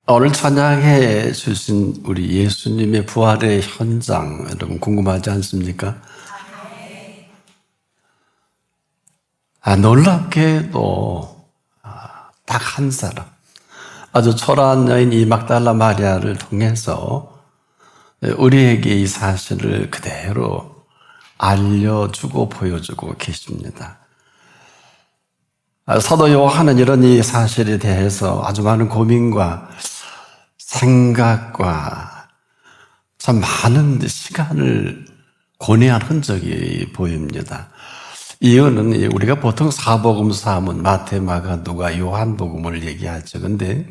오늘 찬양해 주신 우리 예수님의 부활의 현장, 여러분 궁금하지 않습니까? 놀랍게도 딱 한 사람, 아주 초라한 여인 이 막달라 마리아를 통해서 우리에게 이 사실을 그대로 알려주고 보여주고 계십니다. 사도 요한은 이런 이 사실에 대해서 아주 많은 고민과 생각과 참 많은 시간을 고뇌한 흔적이 보입니다. 이유는 우리가 보통 사복음서 하면 마태, 마가, 누가, 요한복음을 얘기하죠. 근데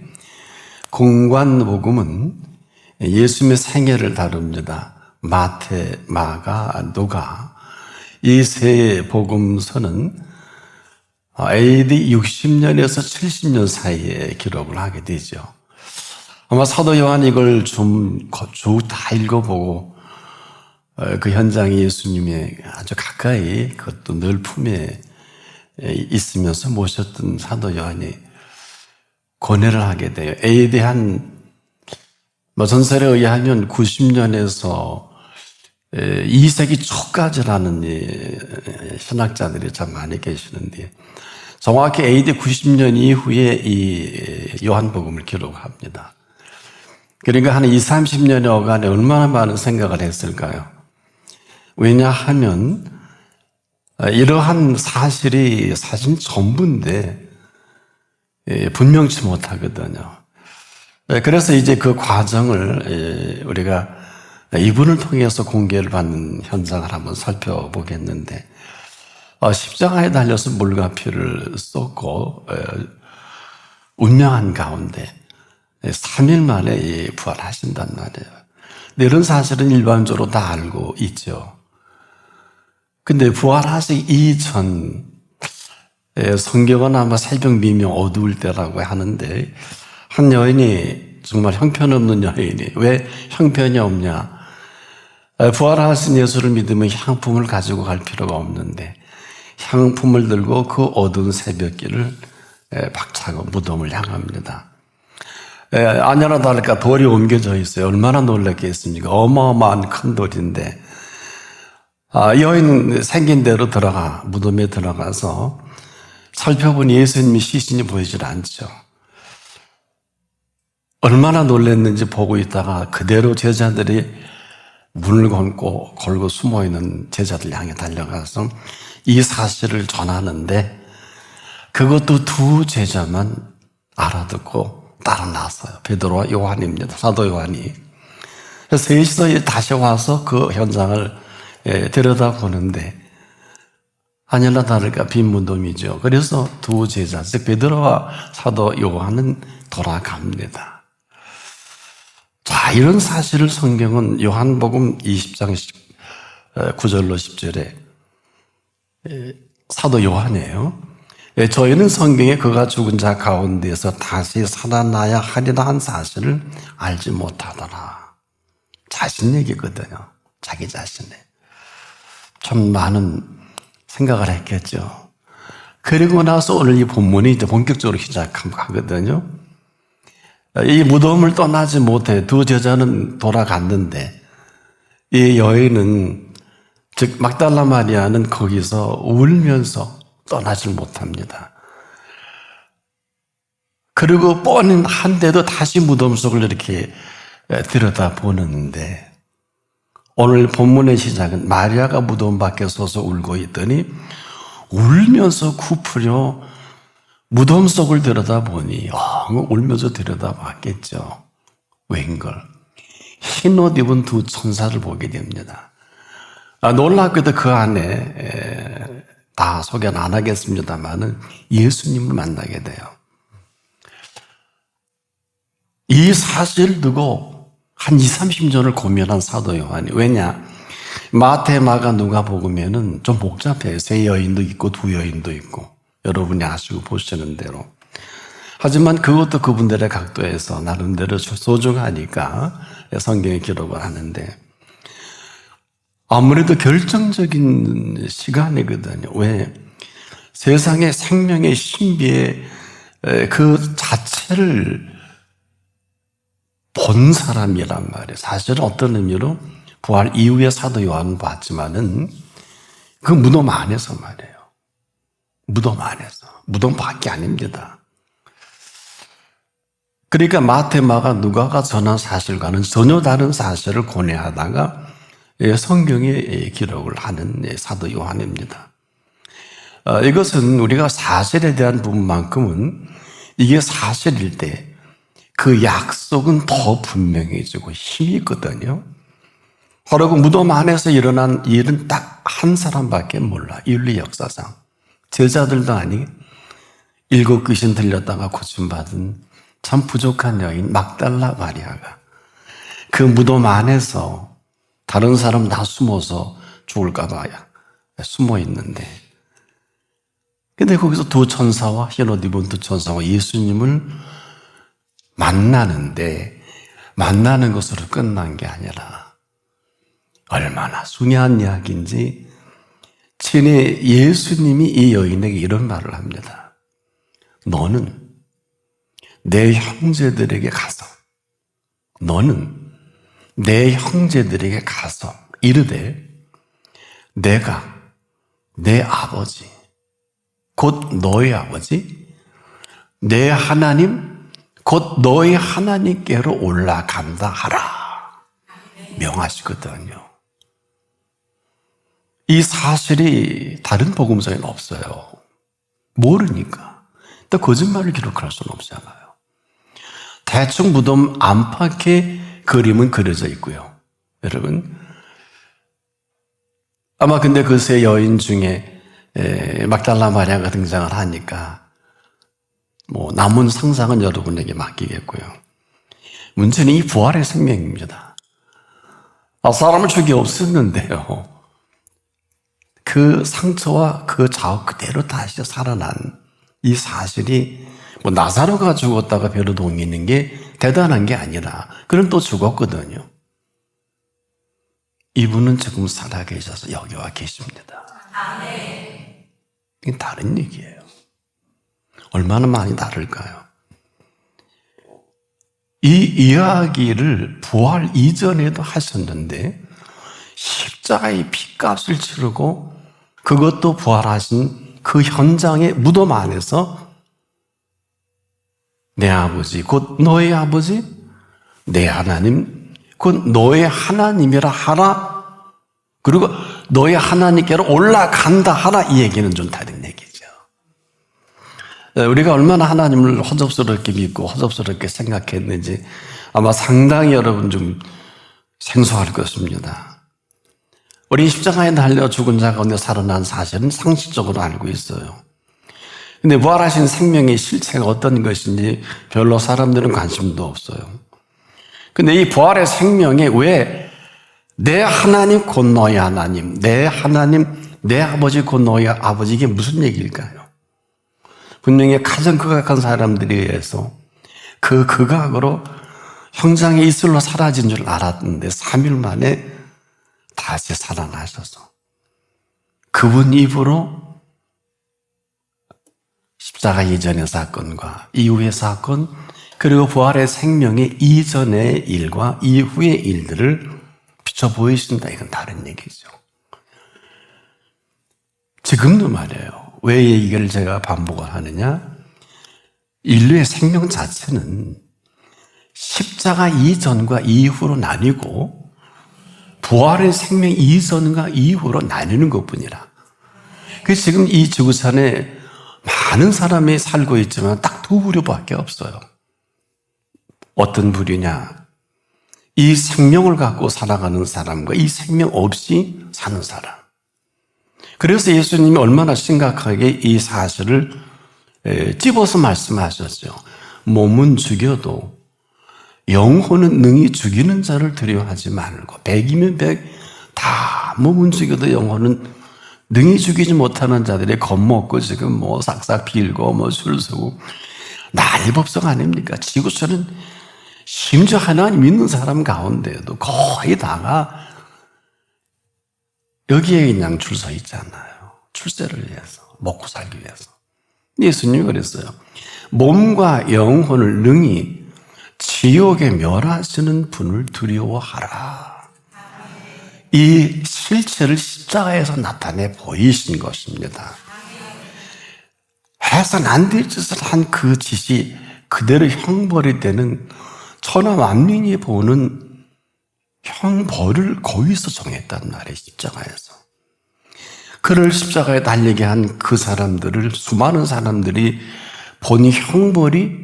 공관복음은 예수님의 생애를 다룹니다. 마태, 마가, 누가. 이 세 복음서는 AD 60년에서 70년 사이에 기록을 하게 되죠. 아마 사도 요한이 이걸 쭉 다 읽어보고 그 현장에 예수님의 아주 가까이 그것도 늘 품에 있으면서 모셨던 사도 요한이 고뇌를 하게 돼요. AD 전설에 의하면 90년에서 2세기 초까지라는 신학자들이 참 많이 계시는데 정확히 AD 90년 이후에 이 요한복음을 기록합니다. 그러니까 한 20, 30년여간에 얼마나 많은 생각을 했을까요? 왜냐하면 이러한 사실이 사실 전부인데 분명치 못하거든요. 그래서 이제 그 과정을 우리가 이분을 통해서 공개를 받는 현장을 한번 살펴보겠는데 십자가에 달려서 물과 피를 쏟고 운명한 가운데 3일 만에 부활하신단 말이에요. 근데 이런 사실은 일반적으로 다 알고 있죠. 근데 부활하시기 이전 성경은 아마 새벽 미명 어두울 때라고 하는데 한 여인이 정말 형편없는 여인이 왜 형편이 없냐? 부활하신 예수를 믿으면 향품을 가지고 갈 필요가 없는데 향품을 들고 그 어두운 새벽길을 박차고 무덤을 향합니다. 아니나 다를까 돌이 옮겨져 있어요. 얼마나 놀랐겠습니까? 어마어마한 큰 돌인데 여인은 생긴 대로 무덤에 들어가서 살펴보니 예수님의 시신이 보이질 않죠. 얼마나 놀랐는지 보고 있다가 그대로 제자들이 문을 걸고 숨어있는 제자들 향해 달려가서 이 사실을 전하는데 그것도 두 제자만 알아듣고 따라 나왔어요. 베드로와 요한입니다. 사도 요한이. 그래서 셋이서 다시 와서 그 현장을 들여다보는데 아니나 다를까 빈 무덤이죠. 그래서 두 제자, 즉 베드로와 사도 요한은 돌아갑니다. 자, 이런 사실을 성경은 요한복음 20장 9절로 10절에 사도 요한이에요. 저희는 성경에 그가 죽은 자 가운데서 다시 살아나야 하리라 한 사실을 알지 못하더라. 자신 얘기거든요. 자기 자신의. 참 많은 생각을 했겠죠. 그리고 나서 오늘 이 본문이 이제 본격적으로 시작하거든요. 이 무덤을 떠나지 못해 두 제자는 돌아갔는데 이 여인은 즉 막달라 마리아는 거기서 울면서 떠나질 못합니다. 그리고 뻔한데도 다시 무덤 속을 이렇게 들여다보는데 오늘 본문의 시작은 마리아가 무덤 밖에 서서 울고 있더니 울면서 굽으려 무덤 속을 들여다보니 울면서 들여다봤겠죠. 웬걸 흰 옷 입은 두 천사를 보게 됩니다. 놀랍게도 그 안에 다 소개는 안 하겠습니다만은 예수님을 만나게 돼요. 이 사실을 두고 한 20, 30년을 고민한 사도 요한이 왜냐? 마태, 마가, 누가복음에는 좀 복잡해요. 세 여인도 있고 두 여인도 있고 여러분이 아시고 보시는 대로. 하지만 그것도 그분들의 각도에서 나름대로 소중하니까 성경에 기록을 하는데 아무래도 결정적인 시간이거든요. 왜? 세상의 생명의 신비의 그 자체를 본 사람이란 말이에요. 사실은 어떤 의미로 부활 이후에 사도 요한은 봤지만은 그 무덤 안에서 말이에요. 무덤 안에서. 무덤 밖이 아닙니다. 그러니까 마태, 마가, 누가가 전한 사실과는 전혀 다른 사실을 고뇌하다가 성경에 기록을 하는 사도 요한입니다. 이것은 우리가 사실에 대한 부분만큼은 이게 사실일 때 그 약속은 더 분명해지고 힘이 있거든요. 바로 그 무덤 안에서 일어난 일은 딱 한 사람밖에 몰라. 인류 역사상. 제자들도 아니 7 귀신 들렸다가 고침받은 참 부족한 여인 막달라 마리아가 그 무덤 안에서 다른 사람 다 숨어서 죽을까 봐야 숨어 있는데, 근데 거기서 두 천사와 흰옷 입은 두 천사와 예수님을 만나는데, 만나는 것으로 끝난 게 아니라 얼마나 숭야한 이야기인지 친히 예수님이 이 여인에게 이런 말을 합니다. 너는 내 형제들에게 가서, 너는 내 형제들에게 가서 이르되 내가 내 아버지, 곧 너의 아버지, 내 하나님, 곧 너의 하나님께로 올라간다 하라. 명하시거든요. 이 사실이 다른 복음서에는 없어요. 모르니까. 또 거짓말을 기록할 수는 없잖아요. 대충 무덤 안팎에 그림은 그려져 있고요. 여러분, 아마 근데 그 세 여인 중에 막달라 마리아가 등장을 하니까 남은 상상은 여러분에게 맡기겠고요. 문제는 이 부활의 생명입니다. 사람을 죽이 없었는데요. 그 상처와 그 자국 그대로 다시 살아난 이 사실이 나사로가 죽었다가 벼르 동이는 게 대단한 게 아니라 그는 또 죽었거든요. 이분은 지금 살아계셔서 여기 와 계십니다. 이게 다른 얘기예요. 얼마나 많이 다를까요? 이 이야기를 부활 이전에도 하셨는데 십자가의 피값을 치르고 그것도 부활하신 그 현장의 무덤 안에서 내 아버지 곧 너의 아버지, 내 하나님 곧 너의 하나님이라 하라, 그리고 너의 하나님께로 올라간다 하라, 이 얘기는 좀 다른 얘기죠. 우리가 얼마나 하나님을 허접스럽게 믿고 허접스럽게 생각했는지 아마 상당히 여러분 좀 생소할 것입니다. 우리 십자가에 달려 죽은 자 가운데 살아난 사실은 상식적으로 알고 있어요. 근데 부활하신 생명의 실체가 어떤 것인지 별로 사람들은 관심도 없어요. 근데 이 부활의 생명에 왜 내 하나님 곧 너의 하나님, 내 하나님, 내 아버지 곧 너의 아버지, 이게 무슨 얘기일까요? 분명히 가장 극악한 사람들에 의해서 그 극악으로 형장의 이슬로 사라진 줄 알았는데 3일 만에 다시 살아나셔서 그분 입으로 십자가 이전의 사건과 이후의 사건, 그리고 부활의 생명의 이전의 일과 이후의 일들을 비춰 보이신다. 이건 다른 얘기죠. 지금도 말이에요. 왜 이 얘기를 제가 반복을 하느냐? 인류의 생명 자체는 십자가 이전과 이후로 나뉘고 부활의 생명 이전과 이후로 나뉘는 것뿐이라. 그래서 지금 이 지구촌에 많은 사람이 살고 있지만 딱 두 부류밖에 없어요. 어떤 부류냐? 이 생명을 갖고 살아가는 사람과 이 생명 없이 사는 사람. 그래서 예수님이 얼마나 심각하게 이 사실을 찝어서 말씀하셨죠. 몸은 죽여도 영혼은 능히 죽이는 자를 두려워하지 말고, 100이면 100, 다 몸은 죽여도 영혼은 능히 죽이지 못하는 자들이 겁먹고 지금 싹싹 빌고 줄 서고 난리법석 아닙니까? 지구촌은 심지어 하나님 믿는 사람 가운데에도 거의 다가 여기에 그냥 줄 서 있잖아요. 출세를 위해서, 먹고 살기 위해서. 예수님이 그랬어요. 몸과 영혼을 능히 지옥에 멸하시는 분을 두려워하라. 이 실체를 십자가에서 나타내 보이신 것입니다. 해서는 안 될 짓을 한 그 짓이 그대로 형벌이 되는 천하 만민이 보는 형벌을 거기서 정했단 말이에요. 십자가에서. 그를 십자가에 달리게 한 그 사람들을, 수많은 사람들이 본 형벌이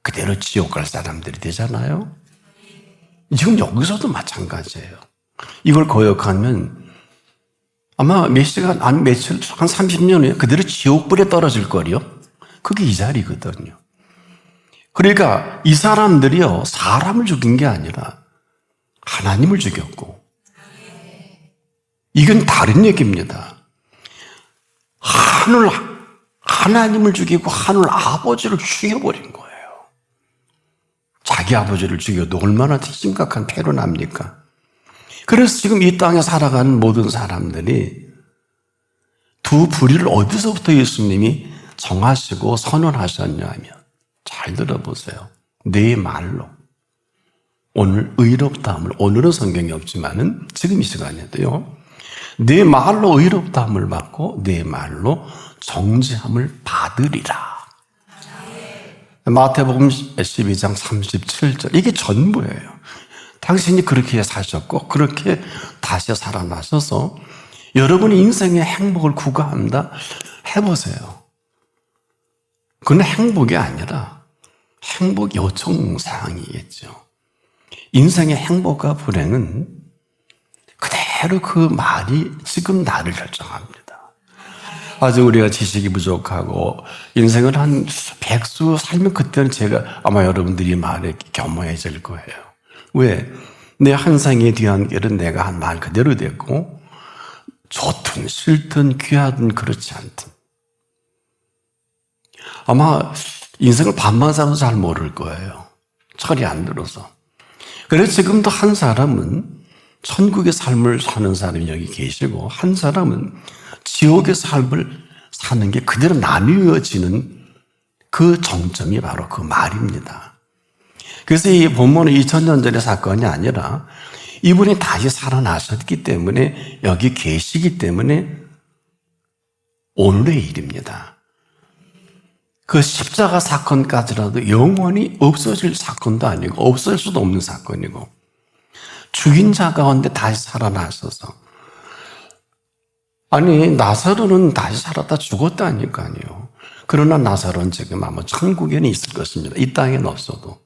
그대로 지옥 갈 사람들이 되잖아요. 지금 여기서도 마찬가지예요. 이걸 거역하면 아마 몇 시간, 아니 며칠, 한 30년 후에 그대로 지옥불에 떨어질 거리요. 그게 이 자리거든요. 그러니까 이 사람들이요, 사람을 죽인 게 아니라 하나님을 죽였고, 이건 다른 얘기입니다. 하나님을 죽이고 하늘 아버지를 죽여버린 거예요. 자기 아버지를 죽여도 얼마나 심각한 패륜합니까? 그래서 지금 이 땅에 살아가는 모든 사람들이 두 부류를 어디서부터 예수님이 정하시고 선언하셨냐 하면, 잘 들어보세요. 내 말로. 오늘 의롭다함을, 오늘은 성경이 없지만은 지금 이 시간에도요, 내 말로 의롭다함을 받고 내 말로 정죄함을 받으리라. 마태복음 12장 37절. 이게 전부예요. 당신이 그렇게 사셨고 그렇게 다시 살아나셔서 여러분이 인생의 행복을 구가한다 해보세요. 그건 행복이 아니라 행복 요청사항이겠죠. 인생의 행복과 불행은 그대로 그 말이 지금 나를 결정합니다. 아직 우리가 지식이 부족하고 인생을 한 100수 살면 그때는 제가 아마 여러분들이 말에 겸허해질 거예요. 왜? 내 한 생의 뒤안길은 내가 한 말 그대로 됐고, 좋든 싫든 귀하든 그렇지 않든. 아마 인생을 반만 살아도 잘 모를 거예요. 철이 안 들어서. 그래서 지금도 한 사람은 천국의 삶을 사는 사람이 여기 계시고, 한 사람은 지옥의 삶을 사는 게 그대로 나뉘어지는 그 정점이 바로 그 말입니다. 그래서 이 본문은 2000년 전의 사건이 아니라 이분이 다시 살아나셨기 때문에 여기 계시기 때문에 오늘의 일입니다. 그 십자가 사건까지라도 영원히 없어질 사건도 아니고 없을 수도 없는 사건이고, 죽인 자 가운데 다시 살아나셔서, 아니 나사로는 다시 살았다 죽었다니까요. 그러나 나사로는 지금 아마 천국에는 있을 것입니다. 이 땅에는 없어도.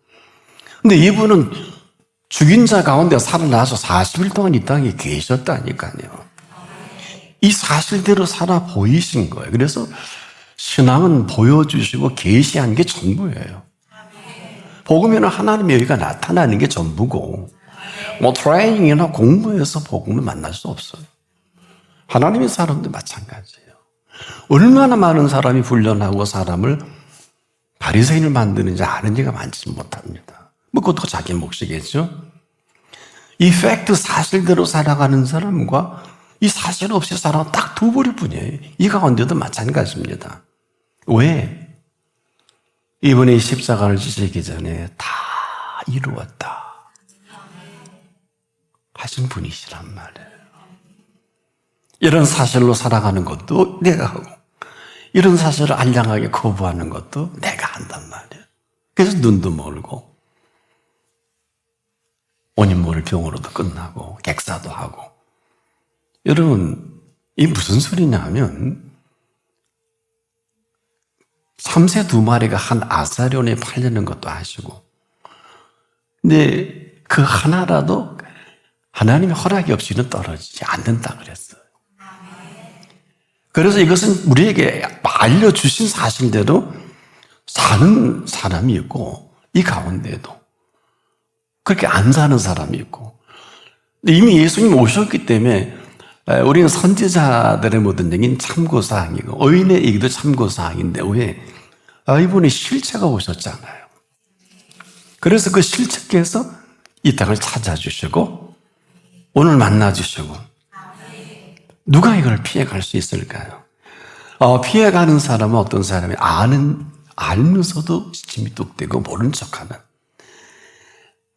근데 이분은 죽인 자 가운데 살아나서 40일 동안 이 땅에 계셨다니까요. 이 사실대로 살아 보이신 거예요. 그래서 신앙은 보여주시고 계시한 게 전부예요. 복음에는 하나님의 의가 나타나는 게 전부고, 뭐 트레이닝이나 공부해서 복음을 만날 수 없어요. 하나님의 사람도 마찬가지예요. 얼마나 많은 사람이 훈련하고 사람을 바리새인을 만드는지 아는 이가 많지 못합니다. 뭐 그것도 자기 몫이겠죠. 이 팩트 사실대로 살아가는 사람과 이 사실 없이 살아가는 딱 두 부류뿐이에요. 이 가운데도 마찬가지입니다. 왜? 이번에 십자가를 지시기 전에 다 이루었다 하신 분이시란 말이에요. 이런 사실로 살아가는 것도 내가 하고, 이런 사실을 알량하게 거부하는 것도 내가 한단 말이에요. 그래서 눈도 멀고 원인 모를 병으로도 끝나고 객사도 하고. 여러분, 이 무슨 소리냐 하면, 참새 2마리가 한 아사리온에 팔리는 것도 아시고, 근데 그 하나라도 하나님의 허락이 없이는 떨어지지 않는다 그랬어요. 그래서 이것은 우리에게 알려주신 사실대로 사는 사람이 있고, 이 가운데에도 그렇게 안 사는 사람이 있고, 이미 예수님 오셨기 때문에 우리는 선지자들의 모든 얘기는 참고사항이고 의인의 얘기도 참고사항인데, 왜? 이분이 실체가 오셨잖아요. 그래서 그 실체께서 이 땅을 찾아주시고 오늘 만나주시고, 누가 이걸 피해갈 수 있을까요? 피해가는 사람은 어떤 사람이 알면서도 시침이 뚝 떼고 모른 척하는,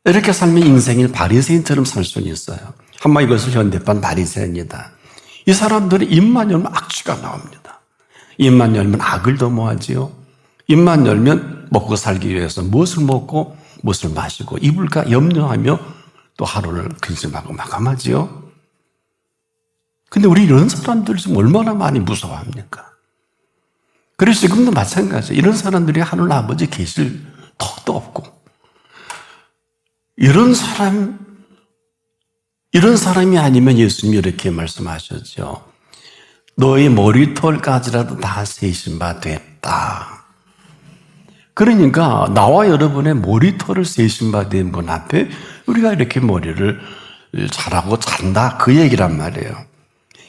이렇게 살면 인생을 바리새인처럼 살 수는 있어요. 한마디 이것을 현대판 바리새인이다. 이 사람들은 입만 열면 악취가 나옵니다. 입만 열면 악을 도모하지요. 입만 열면 먹고 살기 위해서 무엇을 먹고 무엇을 마시고 입을까 염려하며 또 하루를 근심하고 마감하지요. 근데 우리 이런 사람들 지금 얼마나 많이 무서워합니까? 그래서 지금도 마찬가지예요. 이런 사람들이 하늘 아버지 계실 턱도 없고 이런 사람이 아니면 예수님이 이렇게 말씀하셨죠. 너의 머리털까지라도 다 세신 바 됐다. 그러니까 나와 여러분의 머리털을 세신 바 된 분 앞에 우리가 이렇게 머리를 잘하고 잔다 그 얘기란 말이에요.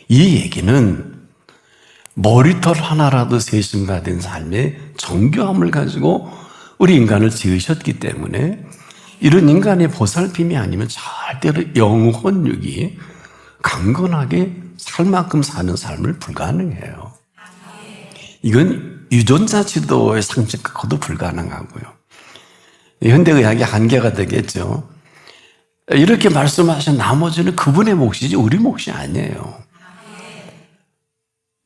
이 얘기는 머리털 하나라도 세신 바 된 삶의 정교함을 가지고 우리 인간을 지으셨기 때문에 이런 인간의 보살핌이 아니면 절대로 영혼육이 강건하게 살 만큼 사는 삶을 불가능해요. 이건 유전자 지도의 상식과도 불가능하고요. 현대의학의 한계가 되겠죠. 이렇게 말씀하신 나머지는 그분의 몫이지 우리 몫이 아니에요.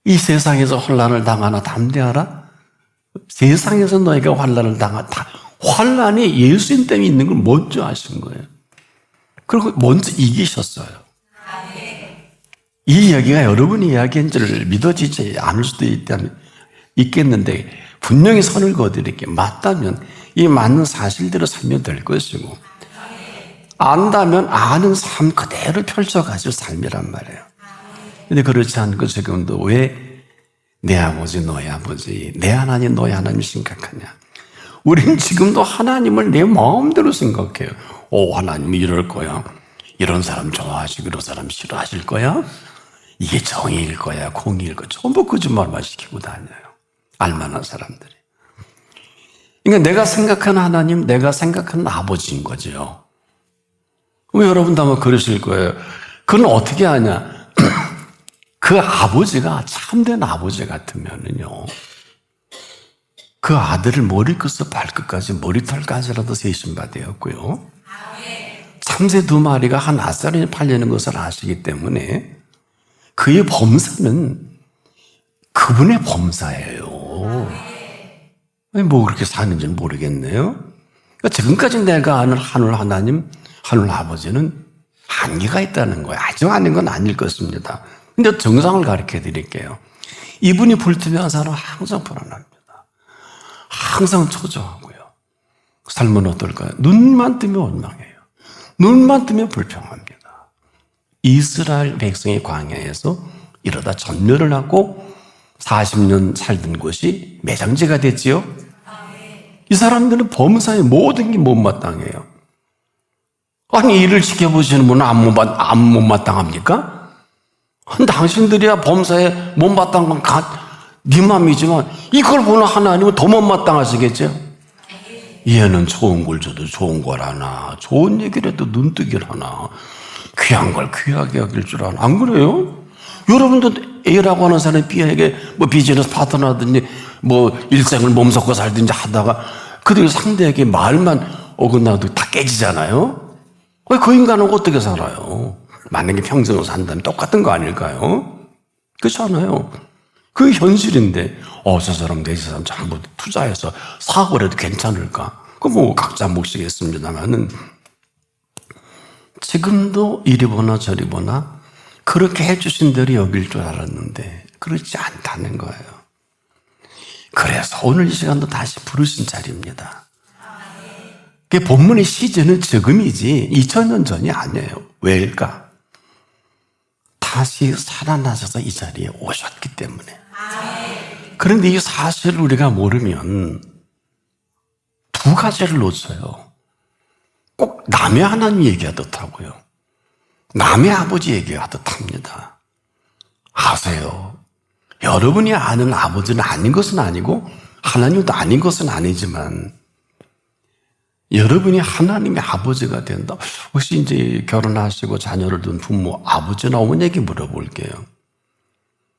이 세상에서 환난을 당하나 담대하라. 세상에서 너희가 환난을 당하다. 환난이 예수님 때문에 있는 걸 먼저 아신 거예요. 그리고 먼저 이기셨어요. 이 이야기가 여러분이 이야기한 줄 믿어지지 않을 수도 있겠는데 분명히 선을 그어드릴게요. 맞다면 이 맞는 사실대로 살면 될 것이고 안다면 아는 삶 그대로 펼쳐가실 삶이란 말이에요. 근데 그렇지 않고 지금도 왜 내 아버지 너의 아버지 내 하나님 너의 하나님 심각하냐. 우린 지금도 하나님을 내 마음대로 생각해요. 하나님이 이럴 거야. 이런 사람 좋아하시고 이런 사람 싫어하실 거야. 이게 정의일 거야 공의일 거야. 전부 거짓말만 시키고 다녀요. 알만한 사람들이. 그러니까 내가 생각하는 하나님 내가 생각하는 아버지인 거죠. 왜 여러분도 아마 그러실 거예요. 그건 어떻게 하냐. 그 아버지가 참된 아버지 같으면은요. 그 아들을 머리끝부터 발끝까지 머리털까지라도 세신 바 되었고요. 참새 2마리가 한 아사리에 팔리는 것을 아시기 때문에 그의 범사는 그분의 범사예요. 뭐 그렇게 사는지는 모르겠네요. 그러니까 지금까지 내가 아는 하늘 하나님, 하늘 아버지는 한계가 있다는 거예요. 아주 아닌 건 아닐 것입니다. 근데 정상을 가르쳐 드릴게요. 이분이 불투명한 사람은 항상 불안합니다. 항상 초조하고요. 삶은 어떨까요? 눈만 뜨면 원망해요. 눈만 뜨면 불평합니다. 이스라엘 백성의 광야에서 이러다 전멸을 하고 40년 살던 곳이 매장지가 됐지요. 이 사람들은 범사의 모든 게 못마땅해요. 아니 이를 지켜보시는 분은 안 못마땅합니까? 당신들이야 범사에 못마땅한 건 네 맘이지만 이걸 보는 하나님은 더 못마땅하시겠죠? 얘는 좋은 걸 줘도 좋은 걸 하나 좋은 얘기를 해도 눈뜨기를 하나 귀한 걸 귀하게 여길 줄 아나. 안 그래요? 여러분도 A라고 하는 사람이 B에게 뭐 비즈니스 파트너든지 뭐 일생을 몸섞고 살든지 하다가 그들 상대에게 말만 어긋나도 다 깨지잖아요. 왜 그 인간은 어떻게 살아요? 만약에 평생을 산다면 똑같은 거 아닐까요? 그렇지 않아요? 그게 현실인데 저 사람 저 사람 전부 투자해서 사업을 해도 괜찮을까? 그건 뭐 각자 몫이겠습니다만은 지금도 이리 보나 저리 보나 그렇게 해주신 대로 여길 줄 알았는데 그렇지 않다는 거예요. 그래서 오늘 이 시간도 다시 부르신 자리입니다. 본문의 시즌은 지금이지 2000년 전이 아니에요. 왜일까? 다시 살아나셔서 이 자리에 오셨기 때문에. 그런데 이 사실을 우리가 모르면 2가지를 놓쳐요. 꼭 남의 하나님 얘기하듯 하고요. 남의 아버지 얘기하듯 합니다. 아세요? 여러분이 아는 아버지는 아닌 것은 아니고 하나님도 아닌 것은 아니지만 여러분이 하나님의 아버지가 된다. 혹시 이제 결혼하시고 자녀를 둔 부모, 아버지나 어머니에게 물어볼게요.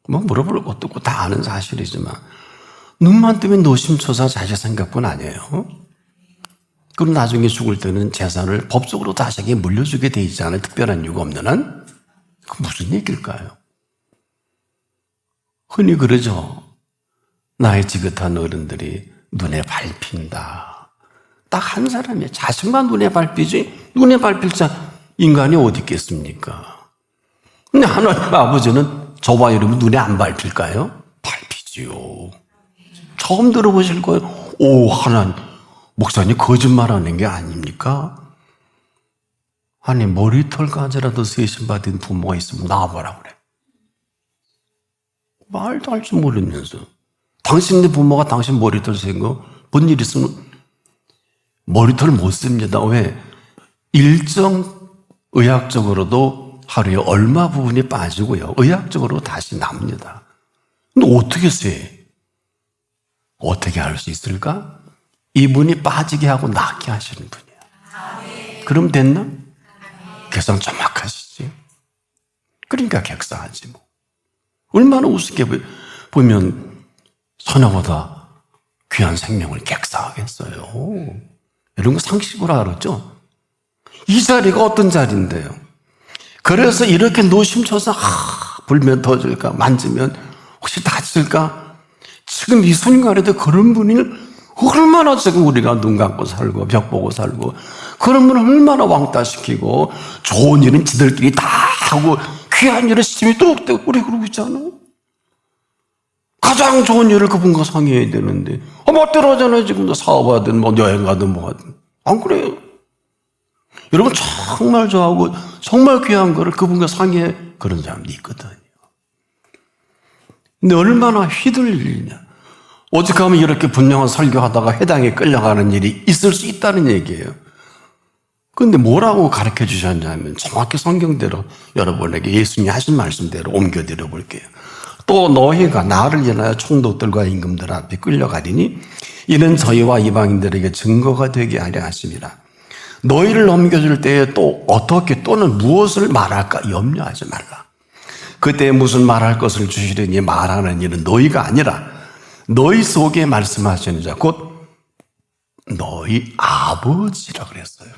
뭐 물어볼 것도 없고 다 아는 사실이지만 눈만 뜨면 노심초사 자식 생각뿐 아니에요. 그럼 나중에 죽을 때는 재산을 법적으로 자식에게 물려주게 돼 있잖아요. 특별한 이유가 없는 한. 그 무슨 얘기일까요? 흔히 그러죠. 나이 지긋한 어른들이 눈에 밟힌다. 딱 한 사람이에요. 자식만 눈에 밟히지 눈에 밟힐 자 인간이 어디 있겠습니까? 근데 하나님 아버지는 저와 여러분 눈에 안 밟힐까요? 밟히지요. 처음 들어보실 거예요. 오, 하나님, 목사님 거짓말하는 게 아닙니까? 아니, 머리털까지라도 세심받은 부모가 있으면 나와보라 그래. 말도 할 줄 모르면서. 당신네 부모가 당신 머리털 센 거, 뭔 일 있으면 머리털 못 씁니다. 왜? 일정 의학적으로도 하루에 얼마 부분이 빠지고요. 의학적으로 다시 납니다. 근데 어떻게 세? 어떻게 할 수 있을까? 이분이 빠지게 하고 낫게 하시는 분이야. 그럼 됐나? 계산 정확하시지. 그러니까 객사하지 뭐. 얼마나 우습게 보면 선어보다 귀한 생명을 객사하겠어요. 이런 거 상식으로 알았죠? 이 자리가 어떤 자리인데요. 그래서 이렇게 노심초사 불면 터질까 만지면 혹시 다칠까? 지금 이 순간에도 그런 분이 얼마나 지금 우리가 눈 감고 살고 벽 보고 살고 그런 분을 얼마나 왕따시키고 좋은 일은 지들끼리 다 하고 귀한 일은 시침이 뚝뚝 우리 그러고 있잖아. 가장 좋은 일을 그분과 상의해야 되는데 멋대로잖아요. 지금도 사업하든 뭐 여행 가든 뭐 하든 안 그래요. 여러분 정말 좋아하고 정말 귀한 거를 그분과 상의해 그런 사람도 있거든요. 근데 얼마나 휘둘리냐. 오직하면 이렇게 분명한 설교하다가 해당에 끌려가는 일이 있을 수 있다는 얘기예요. 그런데 뭐라고 가르쳐 주셨냐면 정확히 성경대로 여러분에게 예수님이 하신 말씀대로 옮겨드려 볼게요. 또 너희가 나를 인하여 총독들과 임금들 앞에 끌려가리니 이는 저희와 이방인들에게 증거가 되게 하려 하심이라. 너희를 넘겨줄 때에 또 어떻게 또는 무엇을 말할까 염려하지 말라. 그때 무슨 말할 것을 주시려니 말하는 일은 너희가 아니라 너희 속에 말씀하시는 자 곧 너희 아버지라 그랬어요.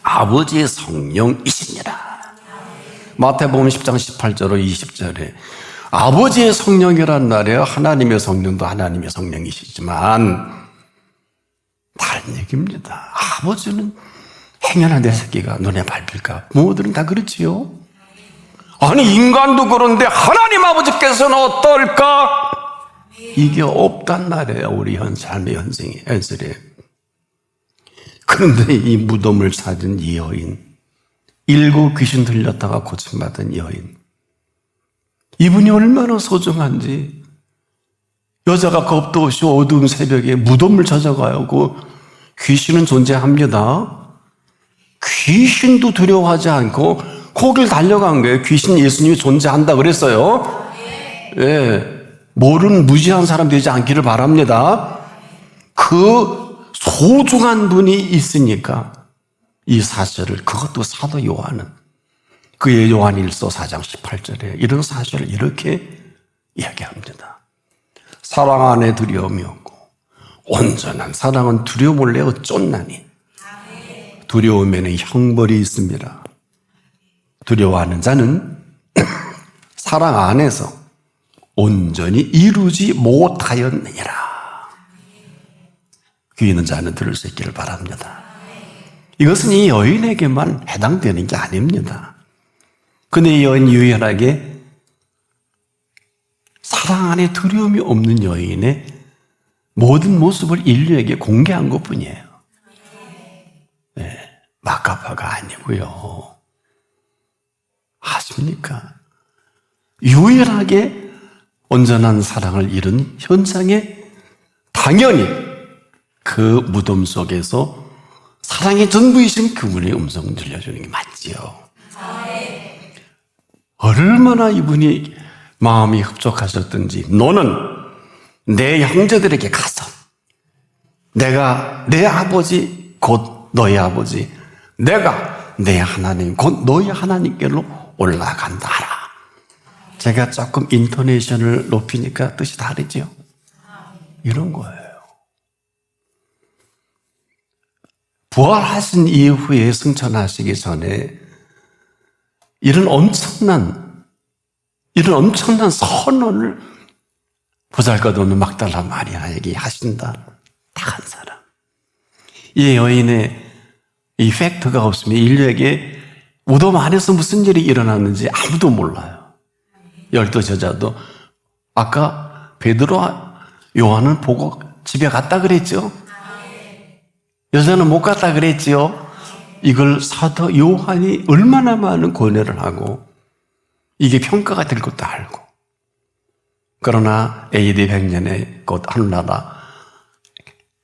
아버지의 성령이시니라. 마태복음 10장 18절로 20절에 아버지의 성령이란 말이에요. 하나님의 성령도 하나님의 성령이시지만 다른 얘기입니다. 아버지는 행여나 내 새끼가 눈에 밟힐까? 부모들은 다 그렇지요. 아니 인간도 그런데 하나님 아버지께서는 어떨까? 이게 없단 말이에요. 우리 삶의 현실에. 그런데 이 무덤을 찾은 이 여인, 7 귀신 들렸다가 고침받은 여인, 이분이 얼마나 소중한지. 여자가 겁도 없이 어두운 새벽에 무덤을 찾아가요. 그 귀신은 존재합니다. 귀신도 두려워하지 않고 거길 달려간 거예요. 귀신 예수님이 존재한다 그랬어요. 예. 모르는 무지한 사람 되지 않기를 바랍니다. 그 소중한 분이 있으니까 이 사실을, 그것도 사도 요한은 그의 요한일서 4장 18절에 이런 사실을 이렇게 이야기합니다. 사랑 안에 두려움이 없고 온전한 사랑은 두려움을 내어 쫓나니 두려움에는 형벌이 있습니다. 두려워하는 자는 사랑 안에서 온전히 이루지 못하였느니라. 귀 있는 자는 들을 수 있기를 바랍니다. 이것은 이 여인에게만 해당되는 게 아닙니다. 근데 이 여인 유일하게 사랑 안에 두려움이 없는 여인의 모든 모습을 인류에게 공개한 것뿐이에요. 네, 마카파가 아니고요. 아십니까? 유일하게 온전한 사랑을 이룬 현장에 당연히 그 무덤 속에서 사랑의 전부이신 그분의 음성을 들려주는 게 맞지요. 얼마나 이분이 마음이 흡족하셨던지, 너는 내 형제들에게 가서 내가 내 아버지 곧 너희 아버지, 내가 내 하나님 곧 너희 하나님께로 올라간다 하라. 제가 조금 인토네이션을 높이니까 뜻이 다르죠. 이런 거예요. 부활하신 이후에 승천하시기 전에 이런 엄청난 선언을 보잘것없는 막달라 마리아에게 하신다. 딱 한 사람. 이 여인의 이 팩트가 없으면 인류에게 무덤 안에서 무슨 일이 일어났는지 아무도 몰라요. 12 제자도 아까 베드로, 요한은 보고 집에 갔다 그랬죠. 여자는 못 갔다 그랬지요. 이걸 사도 요한이 얼마나 많은 권해를 하고 이게 평가가 될 것도 알고, 그러나 AD 100년에 곧 하늘나라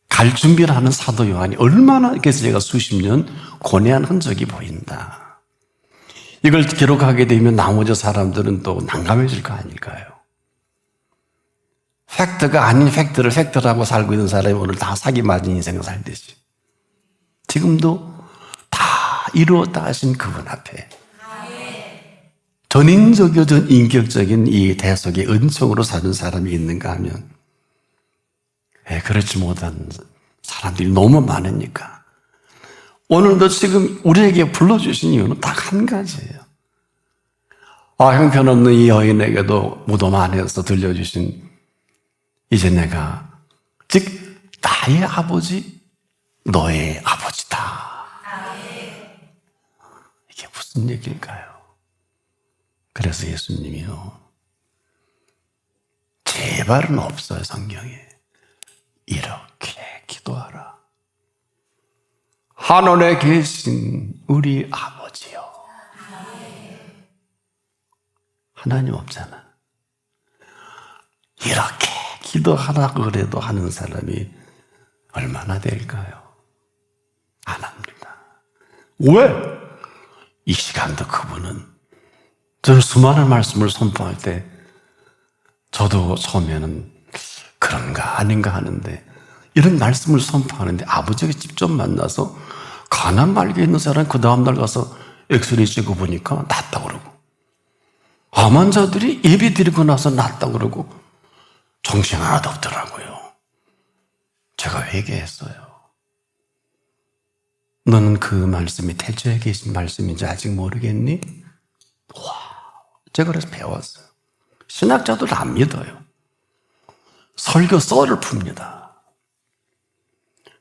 갈 준비를 하는 사도 요한이 얼마나 그래서 제가 수십 년 권해한 흔적이 보인다. 이걸 기록하게 되면 나머지 사람들은 또 난감해질 거 아닐까요? 팩트가 아닌 팩트를 팩트라고 살고 있는 사람이 오늘 다 사기 맞은 인생을 살듯이 지금도 다 이루었다 하신 그분 앞에 전인적이고 전인격적인 이 대속의 은총으로 사는 사람이 있는가 하면 그렇지 못한 사람들이 너무 많으니까 오늘도 지금 우리에게 불러주신 이유는 딱 한 가지예요. 형편없는 이 여인에게도 무덤 안에서 들려주신 이제 내가 즉 나의 아버지 너의 아버지다. 이게 무슨 얘기일까요? 그래서 예수님이요, 제발은 없어요. 성경에 이렇게 기도하라. 하늘에 계신 우리 아버지요. 하나님 없잖아. 이렇게 기도하라고 그래도 하는 사람이 얼마나 될까요? 안 합니다. 왜? 이 시간도 그분은, 저는 수많은 말씀을 선포할 때 저도 처음에는 그런가 아닌가 하는데, 이런 말씀을 선포하는데 아버지가 직접 만나서 가난 말기에 있는 사람이 그 다음날 가서 엑스레이 찍어 보니까 낫다 그러고, 암 환자들이 예배 드리고 나서 낫다 그러고 정신 하나도 없더라고요. 제가 회개했어요. 너는 그 말씀이 태초에 계신 말씀인지 아직 모르겠니? 와, 제가 그래서 배웠어요. 신학자들 안 믿어요. 설교 썰을 풉니다.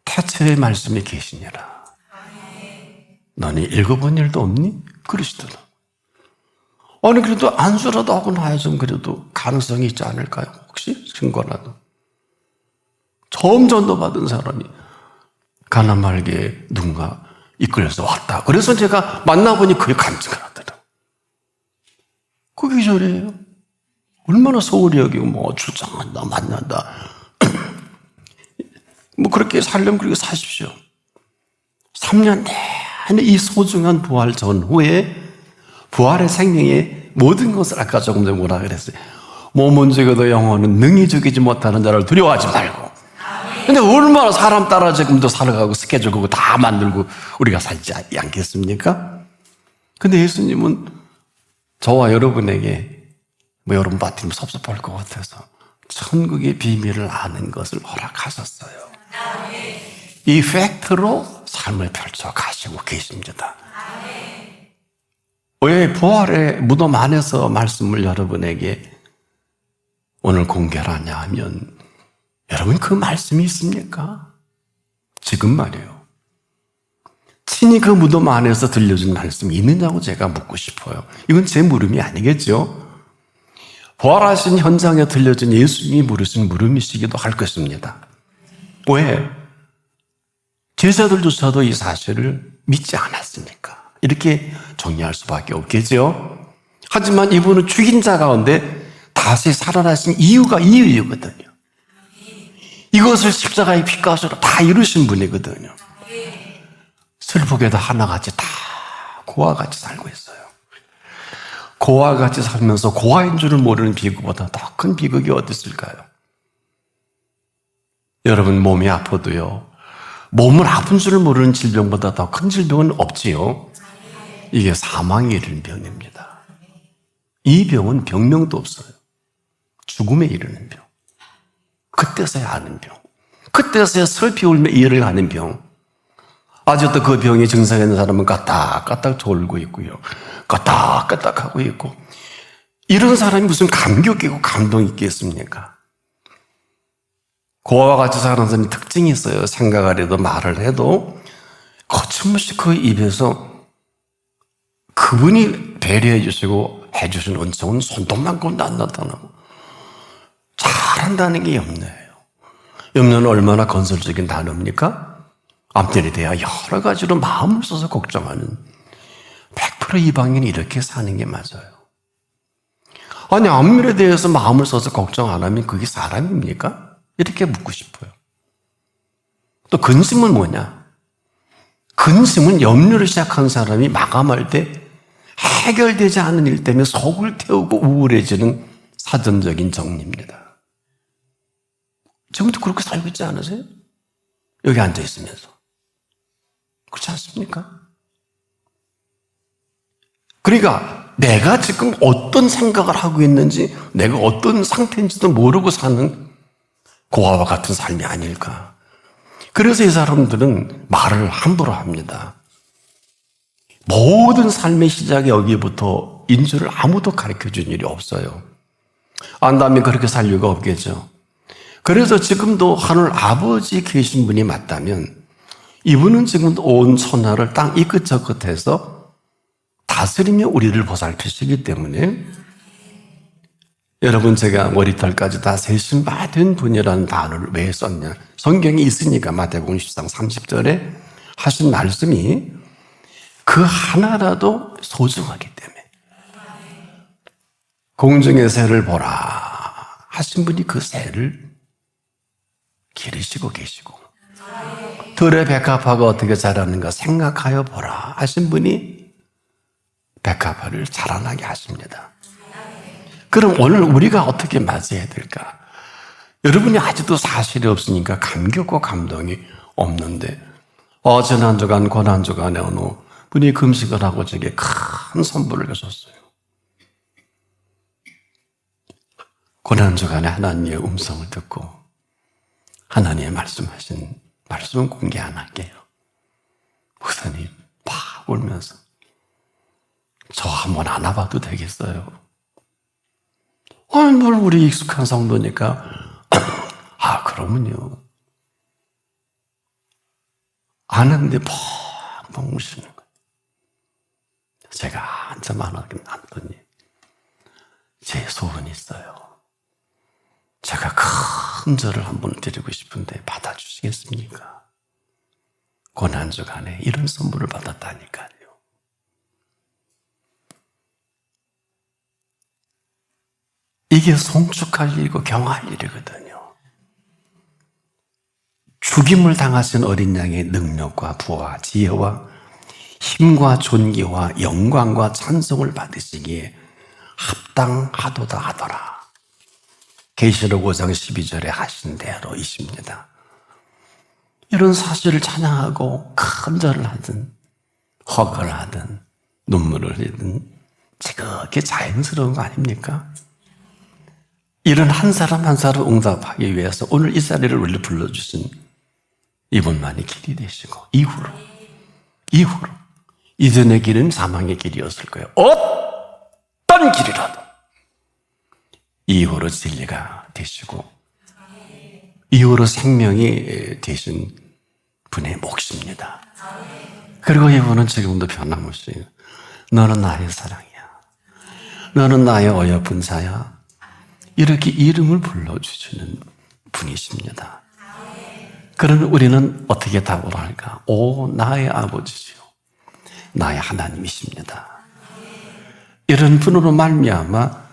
태초의 말씀이 계시니라. 너는 읽어본 일도 없니? 그러시더라. 아니 그래도 안수라도 하고 나야 좀 그래도 가능성이 있지 않을까요? 혹시 증거라도. 처음 전도받은 사람이 가난 말기에 누군가 이끌려서 왔다. 그래서 제가 만나보니 그게 간증을 하더라고요. 그게 저래요. 얼마나 소홀히 여기고 뭐 출장한다 만난다 뭐 그렇게 살려면 그렇게 사십시오. 3년 내내 이 소중한 부활 전후에 부활의 생명의 모든 것을 아까 조금 전에 뭐라 그랬어요? 몸은 죽어도 영혼은 능히 죽이지 못하는 자를 두려워하지 말고. 근데 얼마나 사람 따라 지금도 살아가고 스케줄 그거 다 만들고 우리가 살지 않겠습니까? 근데 예수님은 저와 여러분에게 뭐 여러분 받으면 섭섭할 것 같아서 천국의 비밀을 아는 것을 허락하셨어요. 이 팩트로 삶을 펼쳐 가시고 계십니다. 왜 부활의 무덤 안에서 말씀을 여러분에게 오늘 공개하냐 하면, 여러분 그 말씀이 있습니까? 지금 말이에요. 친히 그 무덤 안에서 들려준 말씀이 있느냐고 제가 묻고 싶어요. 이건 제 물음이 아니겠죠? 부활하신 현장에 들려준 예수님이 물으신 물음이시기도 할 것입니다. 왜? 제자들조차도 이 사실을 믿지 않았으니까. 이렇게 정리할 수밖에 없겠죠. 하지만 이분은 죽인 자 가운데 다시 살아나신 이유가 이 이유거든요. 이것을 십자가의 피값으로 다 이루신 분이거든요. 슬프게도 하나같이 다 고와 같이 살고 있어요. 고와 같이 살면서 고아인 줄을 모르는 비극보다 더 큰 비극이 어디 있을까요? 여러분 몸이 아파도요, 몸을 아픈 줄을 모르는 질병보다 더 큰 질병은 없지요. 이게 사망에 이르는 병입니다. 이 병은 병명도 없어요. 죽음에 이르는 병. 그때서야 아는 병. 그때서야 슬피 울며 이해를 하는 병. 아직도 그 병에 증상이 있는 사람은 까딱까딱 졸고 있고요. 까딱까딱 하고 있고. 이런 사람이 무슨 감격이고 감동이 있겠습니까? 그와 같이 사는 사람이 특징이 있어요. 생각을 해도 말을 해도 거침없이 그 입에서 그분이 배려해 주시고 해 주신 은총은 손톱만큼도 안 나타나고 잘한다는 게 염려예요. 염려는 얼마나 건설적인 단어입니까? 앞날에 대하 여러 가지로 마음을 써서 걱정하는 100% 이방인이 이렇게 사는 게 맞아요. 아니, 앞날에 대해서 마음을 써서 걱정 안 하면 그게 사람입니까? 이렇게 묻고 싶어요. 또 근심은 뭐냐? 근심은 염려를 시작한 사람이 마감할 때 해결되지 않은 일 때문에 속을 태우고 우울해지는 사전적인 정리입니다. 지금도 그렇게 살고 있지 않으세요? 여기 앉아 있으면서. 그렇지 않습니까? 그러니까 내가 지금 어떤 생각을 하고 있는지, 내가 어떤 상태인지도 모르고 사는 고아와 같은 삶이 아닐까. 그래서 이 사람들은 말을 함부로 합니다. 모든 삶의 시작이 여기부터 인 줄을 아무도 가르쳐준 일이 없어요. 안다면 그렇게 살 이유가 없겠죠. 그래서 지금도 하늘 아버지 계신 분이 맞다면 이분은 지금도 온 천하를 땅 이 끝 저 끝에서 다스리며 우리를 보살피시기 때문에 여러분, 제가 머리털까지 다 세신 바 된 분이라는 단어를 왜 썼냐? 성경에 있으니까 마태복음 10장 30절에 하신 말씀이 그 하나라도 소중하기 때문에 공중의 새를 보라 하신 분이 그 새를 기르시고 계시고 들의 백합화가 어떻게 자라는가 생각하여 보라 하신 분이 백합화를 자라나게 하십니다. 그럼 오늘 우리가 어떻게 맞이해야 될까? 여러분이 아직도 사실이 없으니까 감격과 감동이 없는데 지난 주간 고난 주간에 어느 분이 금식을 하고 제게 큰 선물을 주셨어요. 고난 주간에 하나님의 음성을 듣고 하나님의 말씀하신 말씀은 공개 안 할게요. 목사님 막 울면서 저 한번 안아봐도 되겠어요? 뭘 우리 익숙한 성도니까 그러면요. 안았는데 펑펑 우시는 거예요. 제가 한참 안았더니 제 소원이 있어요. 제가 큰 절을 한번 드리고 싶은데 받아주시겠습니까? 고난주간에 이런 선물을 받았다니까요. 이게 송축할 일이고 경할 일이거든요. 죽임을 당하신 어린 양의 능력과 부와 지혜와 힘과 존귀와 영광과 찬송을 받으시기에 합당하도다 하더라. 계시록 5장 12절에 하신 대로이십니다. 이런 사실을 찬양하고 큰 절을 하든 허걸 하든 눈물을 흘리든 지극히 자연스러운 거 아닙니까? 이런 한 사람 한 사람 응답하기 위해서 오늘 이 자리를 우리 불러주신 이분만이 길이 되시고 이후로 이전의 길은 사망의 길이었을 거예요. 어떤 길이라도 이후로 진리가 되시고 이후로 생명이 되신 분의 몫입니다. 그리고 이분은 지금도 변함없이 너는 나의 사랑이야, 너는 나의 어여쁜 자야, 이렇게 이름을 불러주시는 분이십니다. 그러면 우리는 어떻게 답을 할까? 나의 아버지시오, 나의 하나님이십니다. 이런 분으로 말미암아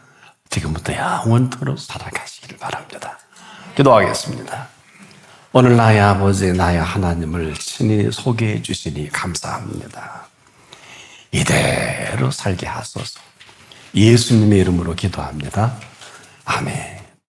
지금부터 영원토록 살아가시기를 바랍니다. 기도하겠습니다. 오늘 나의 아버지, 나의 하나님을 친히 소개해 주시니 감사합니다. 이대로 살게 하소서. 예수님의 이름으로 기도합니다. 아멘.